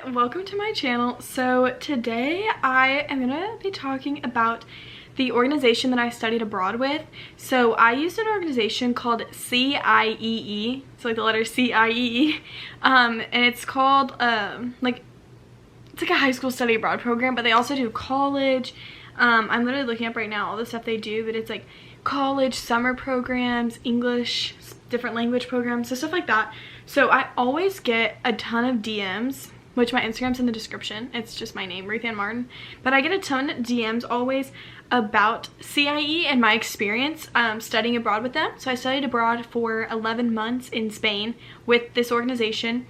everyone, welcome to my channel. So today I am gonna be talking about the organization that I studied abroad with. So I used an organization called CIEE, so like the letter CIEE, and it's called it's like a high school study abroad program, but they also do college. I'm literally looking up right now all the stuff they do, but it's like college, summer programs, English, different language programs, so stuff like that. So I always get a ton of DMs, which my Instagram's in the description. It's just my name, Ruth Ann Martin. But I get a ton of DMs always about CIE and my experience studying abroad with them. So I studied abroad for 11 months in Spain with this organization.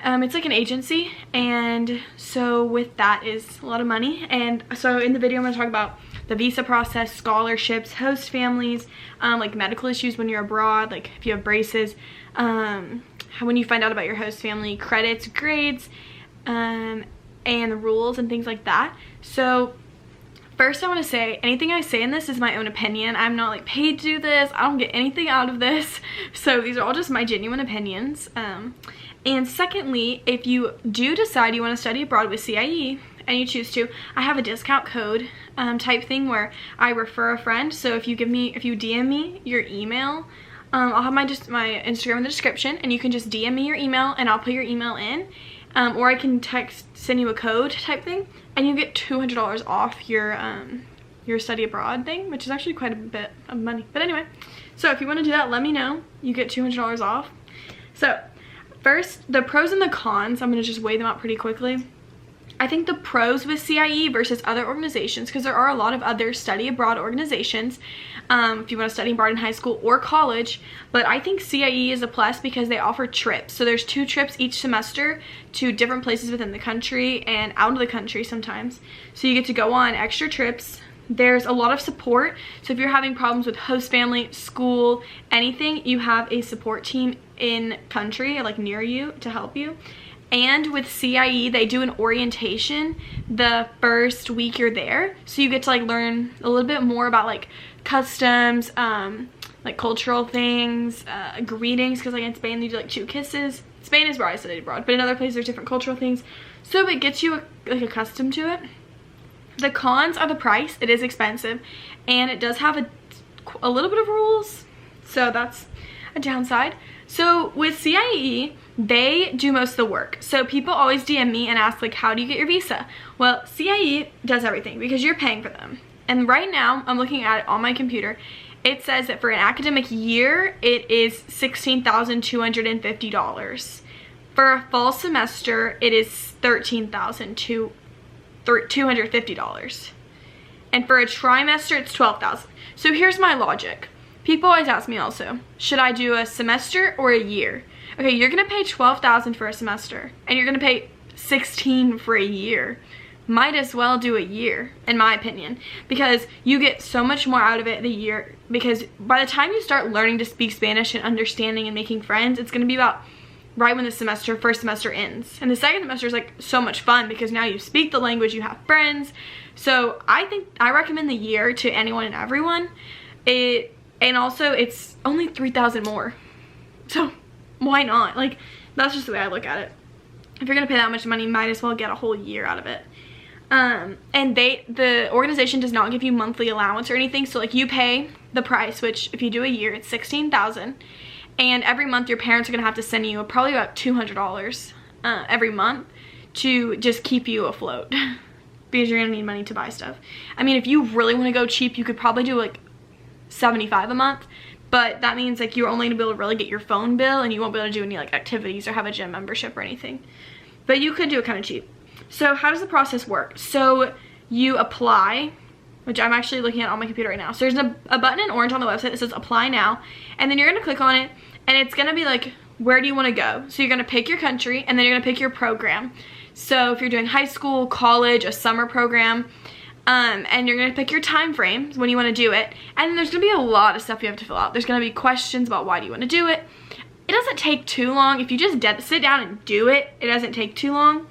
It's like an agency, and so with that is a lot of money. And so in the video I'm going to talk about the visa process, scholarships, host families, like medical issues when you're abroad, like if you have braces, when you find out about your host family, credits, grades, and the rules and things like that. So first I want to say, anything I say in this is my own opinion. I'm not like paid to do this. I don't get anything out of this. So these are all just my genuine opinions. And secondly, if you do decide you want to study abroad with CIE and you choose to, I have a discount code type thing where I refer a friend. So if you DM me your email, I'll have my Instagram in the description, and you can just DM me your email and I'll put your email in. Or I can send you a code type thing, and you get $200 off your study abroad thing, which is actually quite a bit of money. But anyway, so if you want to do that, let me know. You get $200 off. So first, the pros and the cons, I'm going to just weigh them out pretty quickly. I think the pros with CIE versus other organizations, because there are a lot of other study abroad organizations if you want to study abroad in high school or college, but I think CIE is a plus because they offer trips. So there's 2 trips each semester to different places within the country and out of the country sometimes. So you get to go on extra trips. There's a lot of support. So if you're having problems with host family, school, anything, you have a support team in country, like near you, to help you. And with CIE, they do an orientation the first week you're there. So you get to like learn a little bit more about like customs, like cultural things, greetings, because like in Spain they do like 2 kisses. Spain is where I studied abroad, but in other places there's different cultural things. So it gets you like accustomed to it. The cons are the price. It is expensive, and it does have a little bit of rules, so that's a downside. So with CIE, they do most of the work. So people always DM me and ask like, how do you get your visa? Well, CIE does everything because you're paying for them. And right now, I'm looking at it on my computer. It says that for an academic year, it is $16,250. For a fall semester, it is $13,250. And for a trimester, it's $12,000. So here's my logic. People always ask me also, should I do a semester or a year? Okay, you're gonna pay $12,000 for a semester, and you're gonna pay $16,000 for a year. Might as well do a year, in my opinion, because you get so much more out of it the year, because by the time you start learning to speak Spanish and understanding and making friends, it's gonna be about right when the first semester ends. And the second semester is like so much fun because now you speak the language, you have friends. So I recommend the year to anyone and everyone. And also it's only $3,000 more. So why not? Like, that's just the way I look at it. If you're gonna pay that much money, you might as well get a whole year out of it. And the organization does not give you monthly allowance or anything. So like you pay the price, which if you do a year, it's $16,000. And every month your parents are gonna have to send you probably about $200 every month to just keep you afloat because you're gonna need money to buy stuff. I mean, if you really wanna go cheap, you could probably do like $75 a month, but that means like you're only gonna be able to really get your phone bill, and you won't be able to do any like activities or have a gym membership or anything. But you could do it kind of cheap. So how does the process work? So you apply, which I'm actually looking at on my computer right now. So there's a button in orange on the website that says apply now, and then you're gonna click on it, and it's gonna be like, where do you wanna go? So you're gonna pick your country, and then you're gonna pick your program. So if you're doing high school, college, a summer program, and you're gonna pick your time frames when you want to do it, and then there's gonna be a lot of stuff you have to fill out. There's gonna be questions about why do you want to do it. It doesn't take too long. If you just sit down and do it, it doesn't take too long.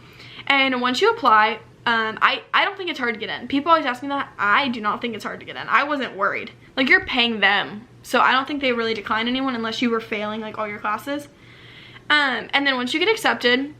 And once you apply, I don't think it's hard to get in. People always ask me that. I do not think it's hard to get in. I wasn't worried. Like, you're paying them, so I don't think they really decline anyone unless you were failing like all your classes. And then once you get accepted,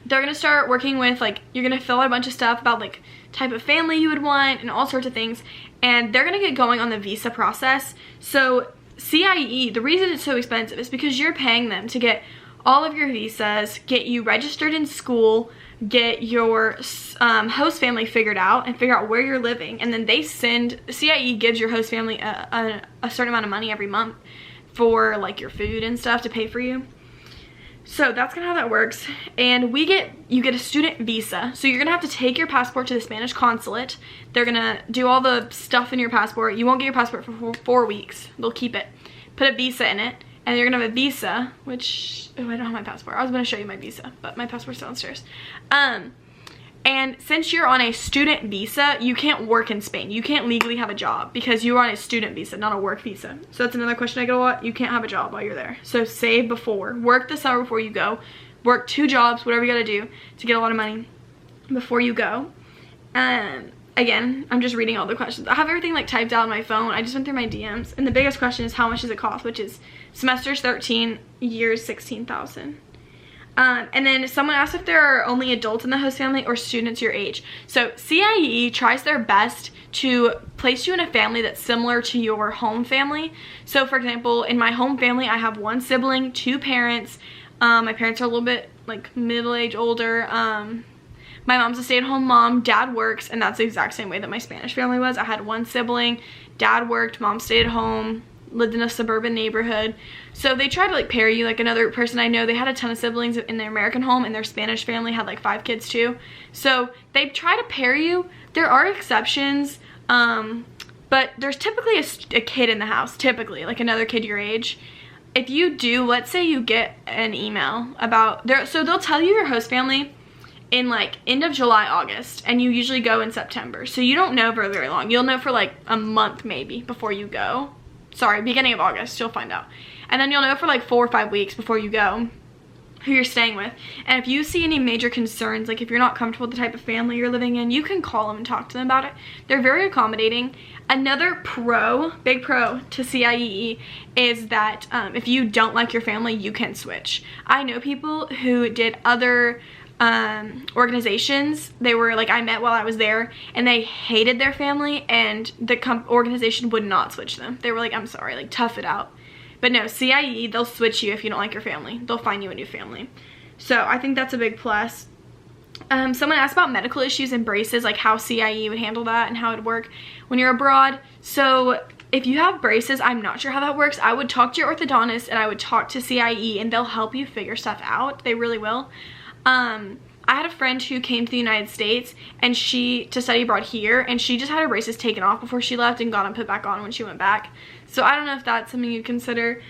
they're gonna start working with, like, you're gonna fill out a bunch of stuff about like type of family you would want and all sorts of things, and they're gonna get going on the visa process. So CIEE, the reason it's so expensive is because you're paying them to get all of your visas, get you registered in school, get your host family figured out, and figure out where you're living, and then they send, CIEE gives your host family a certain amount of money every month for like your food and stuff to pay for you. So that's kind of how that works. And you get a student visa. So you're gonna have to take your passport to the Spanish consulate. They're gonna do all the stuff in your passport. You won't get your passport for 4 weeks. They'll keep it. Put a visa in it, and you're gonna have a visa, which, oh, I don't have my passport. I was gonna show you my visa, but my passport's downstairs. And since you're on a student visa, you can't work in Spain. You can't legally have a job because you're on a student visa, not a work visa. So that's another question I get a lot. You can't have a job while you're there. So save before. Work the summer before you go. Work 2 jobs, whatever you gotta do to get a lot of money before you go. Again, I'm just reading all the questions. I have everything like typed out on my phone. I just went through my DMs. And the biggest question is how much does it cost, which is semesters 13, years 16,000. And then someone asked if there are only adults in the host family or students your age. So CIEE tries their best to place you in a family that's similar to your home family. So for example, in my home family, I have 1 sibling, 2 parents. My parents are a little bit like middle-aged, older. My mom's a stay-at-home mom, dad works, and that's the exact same way that my Spanish family was. I had 1 sibling, dad worked, mom stayed at home, lived in a suburban neighborhood. So they try to like pair you. Like another person I know, they had a ton of siblings in their American home, and their Spanish family had like 5 kids too. So they try to pair you. There are exceptions, but there's typically a kid in the house, typically like another kid your age. If you do, let's say you get an email about so they'll tell you your host family in like end of July, August, and you usually go in September. So you don't know for very long. You'll know for like a month maybe before you go. Sorry, beginning of August, you'll find out. And then you'll know for like 4 or 5 weeks before you go who you're staying with. And if you see any major concerns, like if you're not comfortable with the type of family you're living in, you can call them and talk to them about it. They're very accommodating. Another big pro to CIEE is that if you don't like your family, you can switch. I know people who did other organizations. They were like, I met while I was there, and they hated their family, and the organization would not switch them. They were like, I'm sorry, like tough it out. But no, CIEE, they'll switch you if you don't like your family. They'll find you a new family. So I think that's a big plus. Someone asked about medical issues and braces, like how CIEE would handle that and how it would work when you're abroad. So if you have braces, I'm not sure how that works. I would talk to your orthodontist, and I would talk to CIEE, and they'll help you figure stuff out. They really will. I had a friend who came to the United States and to study abroad here, and she just had her braces taken off before she left and got them put back on when she went back. So I don't know if that's something you'd consider.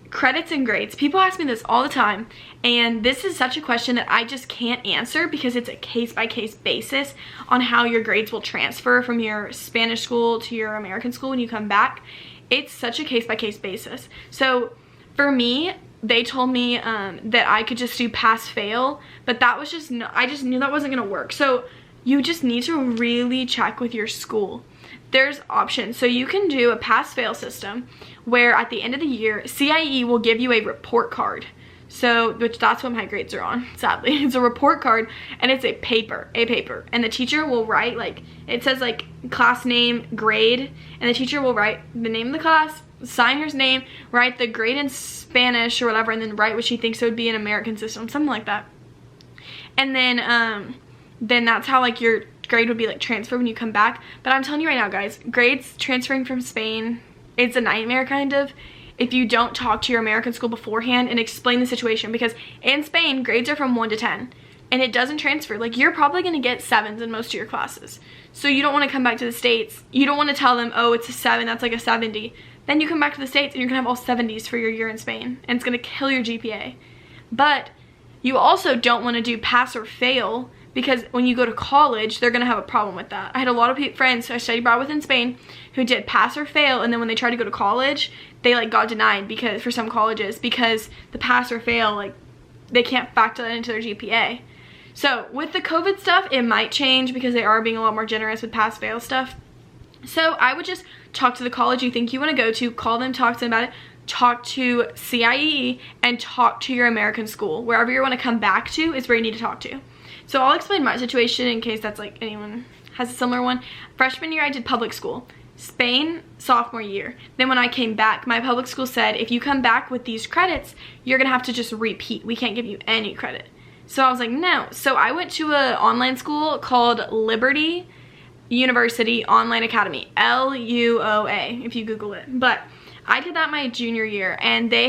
Credits and grades. People ask me this all the time, and this is such a question that I just can't answer because it's a case-by-case basis on how your grades will transfer from your Spanish school to your American school when you come back. It's such a case-by-case basis. So for me, they told me that I could just do pass-fail, but that was just, I just knew that wasn't gonna work. So you just need to really check with your school. There's options. So you can do a pass-fail system where at the end of the year, CIEE will give you a report card. So, which that's what my grades are on, sadly. It's a report card, and it's a paper. And the teacher will write, like, it says like class name, grade, and the teacher will write the name of the class, sign her name, write the grade in Spanish or whatever, and then write what she thinks it would be in American system, something like that. And then that's how like your grade would be like transferred when you come back. But I'm telling you right now, guys, grades transferring from Spain, it's a nightmare kind of if you don't talk to your American school beforehand and explain the situation, because in Spain grades are from 1 to 10 and it doesn't transfer. Like, you're probably going to get 7s in most of your classes, so you don't want to come back to the States. You don't want to tell them, oh, it's a 7, that's like a 70. Then you come back to the States and you're gonna have all 70s for your year in Spain, and it's gonna kill your GPA. But you also don't want to do pass or fail, because when you go to college, they're gonna have a problem with that. I had a lot of friends who I studied abroad with in Spain who did pass or fail, and then when they tried to go to college, they like got denied because for some colleges, because the pass or fail, like, they can't factor that into their GPA. So with the COVID stuff, it might change because they are being a lot more generous with pass fail stuff. So I would just talk to the college you think you want to go to, call them, talk to them about it, talk to CIEE, and talk to your American school. Wherever you want to come back to is where you need to talk to. So I'll explain my situation in case that's like anyone has a similar one. Freshman year I did public school. Spain, sophomore year. Then when I came back, my public school said, if you come back with these credits, you're gonna have to just repeat. We can't give you any credit. So I was like, no. So I went to an online school called Liberty University Online Academy, LUOA, if you Google it. But I did that my junior year, and they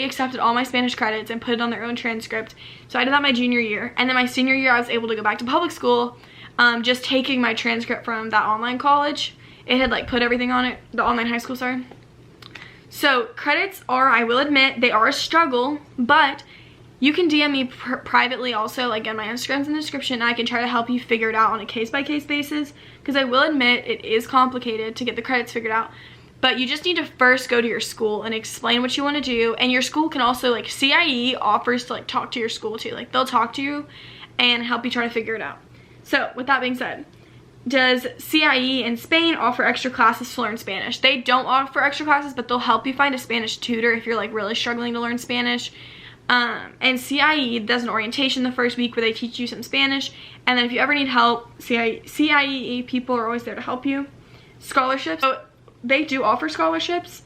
accepted all my Spanish credits and put it on their own transcript. So I did that my junior year. And then my senior year, I was able to go back to public school, just taking my transcript from that online college. It had like put everything on it, the online high school, sorry. So credits are, I will admit, they are a struggle, but you can DM me privately also, like my Instagram's in the description, and I can try to help you figure it out on a case-by-case basis, because I will admit it is complicated to get the credits figured out. But you just need to first go to your school and explain what you want to do, and your school can also, like, CIEE offers to like talk to your school too. Like, they'll talk to you and help you try to figure it out. So with that being said, does CIEE in Spain offer extra classes to learn Spanish? They don't offer extra classes, but they'll help you find a Spanish tutor if you're like really struggling to learn Spanish. And CIEE does an orientation the first week where they teach you some Spanish, and then if you ever need help, CIEE people are always there to help you. Scholarships, so they do offer scholarships.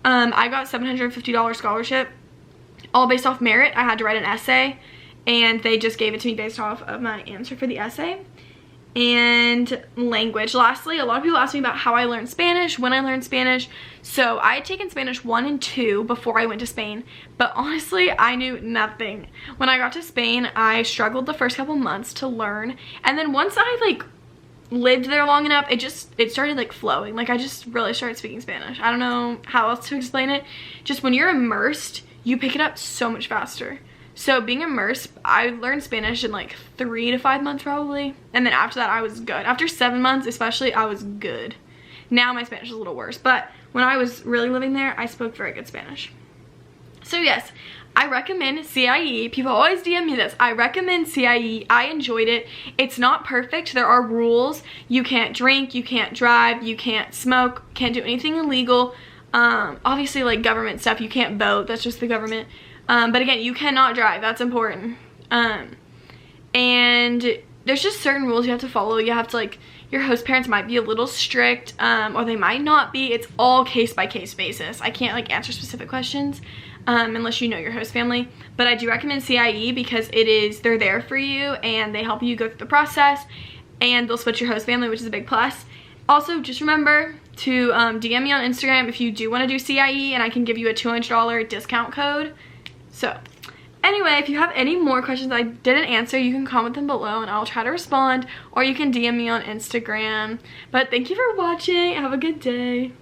I got $750 scholarship, all based off merit. I had to write an essay, and they just gave it to me based off of my answer for the essay. And language. Lastly, a lot of people ask me about how I learned Spanish, when I learned Spanish. So I had taken Spanish 1 and 2 before I went to Spain, but honestly, I knew nothing. When I got to Spain, I struggled the first couple months to learn, and then once I like lived there long enough, it started like flowing. Like, I just really started speaking Spanish. I don't know how else to explain it. Just when you're immersed, you pick it up so much faster. So being immersed, I learned Spanish in like 3 to 5 months probably. And then after that, I was good. After 7 months especially, I was good. Now my Spanish is a little worse, but when I was really living there, I spoke very good Spanish. So yes, I recommend CIEE. People always DM me this. I recommend CIEE. I enjoyed it. It's not perfect. There are rules. You can't drink, you can't drive, you can't smoke, can't do anything illegal. Obviously like government stuff, you can't vote. That's just the government. But again, you cannot drive. That's important. And there's just certain rules you have to follow. You have to, like, your host parents might be a little strict, or they might not be. It's all case-by-case basis. I can't, like, answer specific questions unless you know your host family. But I do recommend CIEE because they're there for you, and they help you go through the process, and they'll switch your host family, which is a big plus. Also, just remember to DM me on Instagram if you do want to do CIEE, and I can give you a $200 discount code. So anyway, if you have any more questions I didn't answer, you can comment them below and I'll try to respond, or you can DM me on Instagram. But thank you for watching. Have a good day.